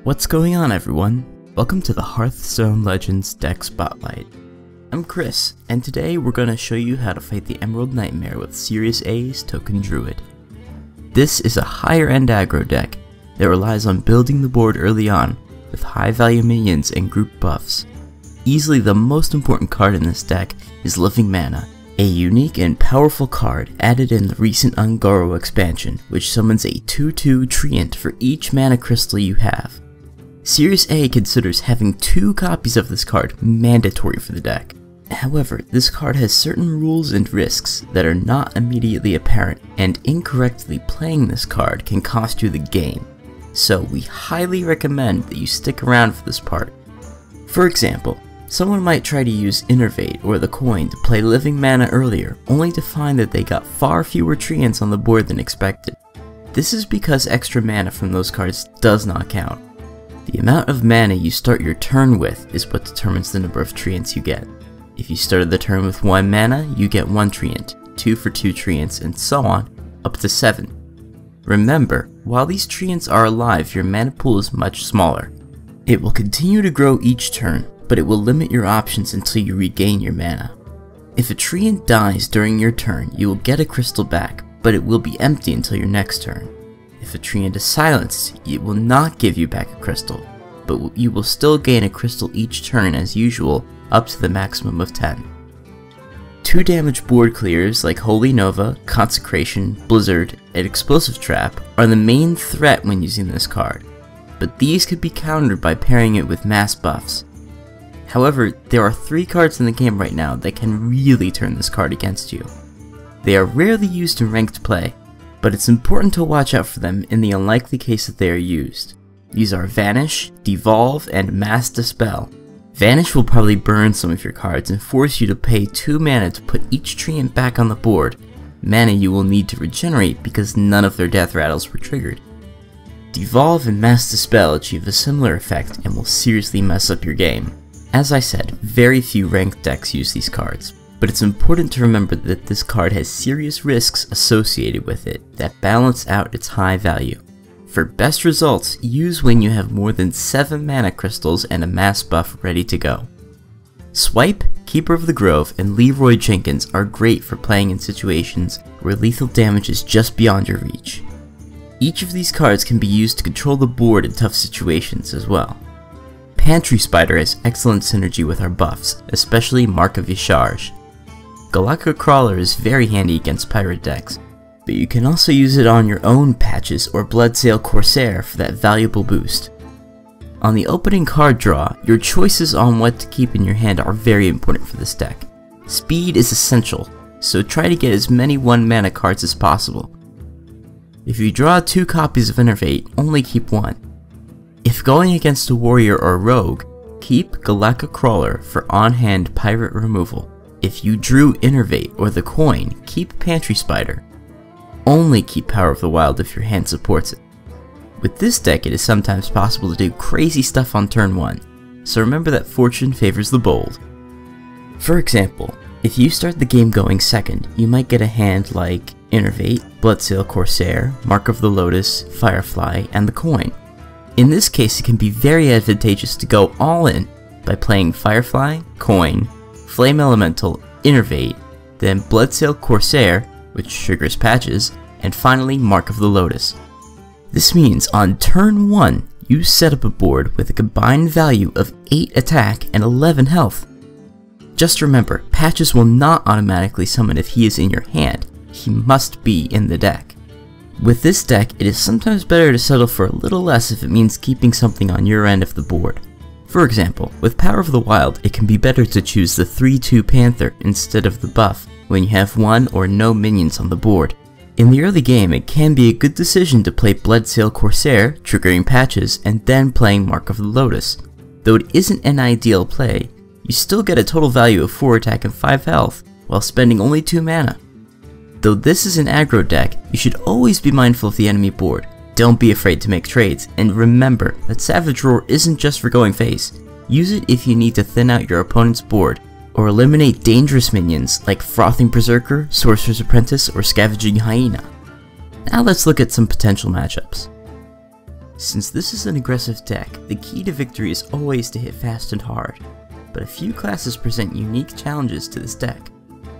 What's going on, everyone? Welcome to the Hearthstone Legends Deck Spotlight. I'm Chris, and today we're going to show you how to fight the Emerald Nightmare with Series A's Token Druid. This is a higher end aggro deck that relies on building the board early on with high value minions and group buffs. Easily the most important card in this deck is Living Mana, a unique and powerful card added in the recent Untitled expansion, which summons a 2/2 treant for each mana crystal you have. Series A considers having 2 copies of this card mandatory for the deck. However, this card has certain rules and risks that are not immediately apparent, and incorrectly playing this card can cost you the game. So we highly recommend that you stick around for this part. For example, someone might try to use Innervate or the coin to play Living Mana earlier, only to find that they got far fewer treants on the board than expected. This is because extra mana from those cards does not count. The amount of mana you start your turn with is what determines the number of treants you get. If you started the turn with 1 mana, you get 1 treant, 2 for 2 treants, and so on, up to 7. Remember, while these treants are alive, your mana pool is much smaller. It will continue to grow each turn, but it will limit your options until you regain your mana. If a treant dies during your turn, you will get a crystal back, but it will be empty until your next turn. If a treant is silenced, it will not give you back a crystal, but you will still gain a crystal each turn as usual, up to the maximum of 10. 2 damage board clears like Holy Nova, Consecration, Blizzard, and Explosive Trap are the main threat when using this card, but these could be countered by pairing it with mass buffs. However, there are 3 cards in the game right now that can really turn this card against you. They are rarely used in ranked play, but it's important to watch out for them in the unlikely case that they are used. These are Vanish, Devolve, and Mass Dispel. Vanish will probably burn some of your cards and force you to pay 2 mana to put each treant back on the board, mana you will need to regenerate because none of their death rattles were triggered. Devolve and Mass Dispel achieve a similar effect and will seriously mess up your game. As I said, very few ranked decks use these cards, but it's important to remember that this card has serious risks associated with it that balance out its high value. For best results, use when you have more than 7 mana crystals and a mass buff ready to go. Swipe, Keeper of the Grove, and Leroy Jenkins are great for playing in situations where lethal damage is just beyond your reach. Each of these cards can be used to control the board in tough situations as well. Pantry Spider has excellent synergy with our buffs, especially Mark of Yasharj. Galactic Crawler is very handy against pirate decks, but you can also use it on your own patches or Bloodsail Corsair for that valuable boost. On the opening card draw, your choices on what to keep in your hand are very important for this deck. Speed is essential, so try to get as many 1 mana cards as possible. If you draw 2 copies of Innervate, only keep 1. If going against a warrior or rogue, keep Galactic Crawler for on-hand pirate removal. If you drew Innervate or the coin, keep Pantry Spider. Only keep Power of the Wild if your hand supports it. With this deck, it is sometimes possible to do crazy stuff on turn 1, so remember that fortune favors the bold. For example, if you start the game going second, you might get a hand like Innervate, Bloodsail Corsair, Mark of the Lotus, Firefly, and the coin. In this case, it can be very advantageous to go all in by playing Firefly, Coin, Flame Elemental, Innervate, then Bloodsail Corsair, which triggers patches, and finally Mark of the Lotus. This means on turn 1, you set up a board with a combined value of 8 attack and 11 health. Just remember, patches will not automatically summon if he is in your hand, he must be in the deck. With this deck, it is sometimes better to settle for a little less if it means keeping something on your end of the board. For example, with Power of the Wild, it can be better to choose the 3/2 Panther instead of the buff when you have 1 or no minions on the board. In the early game, it can be a good decision to play Bloodsail Corsair, triggering patches, and then playing Mark of the Lotus. Though it isn't an ideal play, you still get a total value of 4 attack and 5 health, while spending only 2 mana. Though this is an aggro deck, you should always be mindful of the enemy board. Don't be afraid to make trades, and remember that Savage Roar isn't just for going face. Use it if you need to thin out your opponent's board, or eliminate dangerous minions like Frothing Berserker, Sorcerer's Apprentice, or Scavenging Hyena. Now let's look at some potential matchups. Since this is an aggressive deck, the key to victory is always to hit fast and hard, but a few classes present unique challenges to this deck.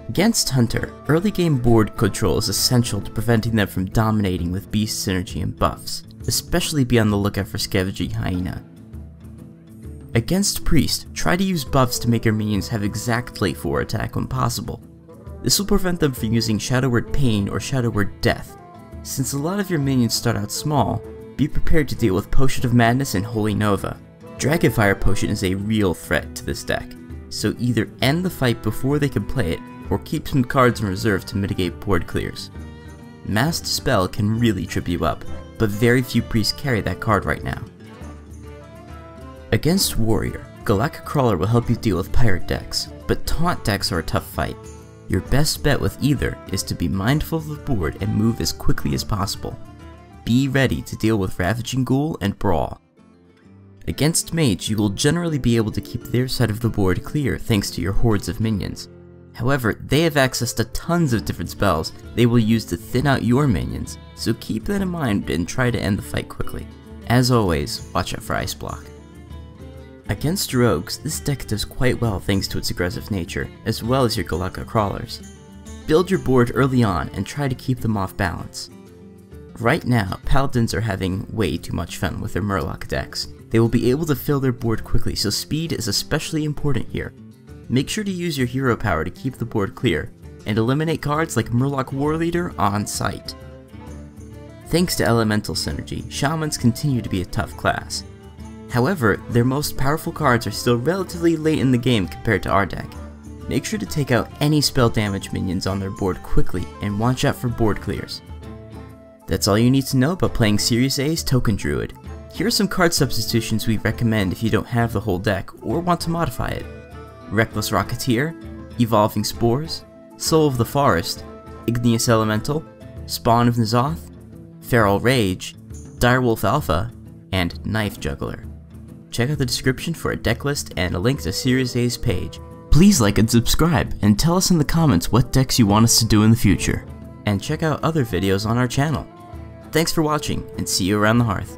Against Hunter, early game board control is essential to preventing them from dominating with beast synergy and buffs, especially be on the lookout for Scavenging Hyena. Against Priest, try to use buffs to make your minions have exact late 4 attack when possible. This will prevent them from using Shadow Word Pain or Shadow Word Death. Since a lot of your minions start out small, be prepared to deal with Potion of Madness and Holy Nova. Dragonfire Potion is a real threat to this deck, so either end the fight before they can play it, or keep some cards in reserve to mitigate board clears. Mass Dispel can really trip you up, but very few priests carry that card right now. Against Warrior, Galactic Crawler will help you deal with pirate decks, but taunt decks are a tough fight. Your best bet with either is to be mindful of the board and move as quickly as possible. Be ready to deal with Ravaging Ghoul and Brawl. Against Mage, you will generally be able to keep their side of the board clear thanks to your hordes of minions. However, they have access to tons of different spells they will use to thin out your minions, so keep that in mind and try to end the fight quickly. As always, watch out for Ice Block. Against Rogues, this deck does quite well thanks to its aggressive nature, as well as your Galactic Crawlers. Build your board early on and try to keep them off balance. Right now, Paladins are having way too much fun with their Murloc decks. They will be able to fill their board quickly, so speed is especially important here. Make sure to use your hero power to keep the board clear, and eliminate cards like Murloc Warleader on sight. Thanks to Elemental Synergy, Shamans continue to be a tough class. However, their most powerful cards are still relatively late in the game compared to our deck. Make sure to take out any spell damage minions on their board quickly, and watch out for board clears. That's all you need to know about playing Series A's Token Druid. Here are some card substitutions we recommend if you don't have the whole deck or want to modify it. Reckless Rocketeer, Evolving Spores, Soul of the Forest, Igneous Elemental, Spawn of N'Zoth, Feral Rage, Direwolf Alpha, and Knife Juggler. Check out the description for a deck list and a link to Series A's page. Please like and subscribe, and tell us in the comments what decks you want us to do in the future. And check out other videos on our channel. Thanks for watching, and see you around the hearth.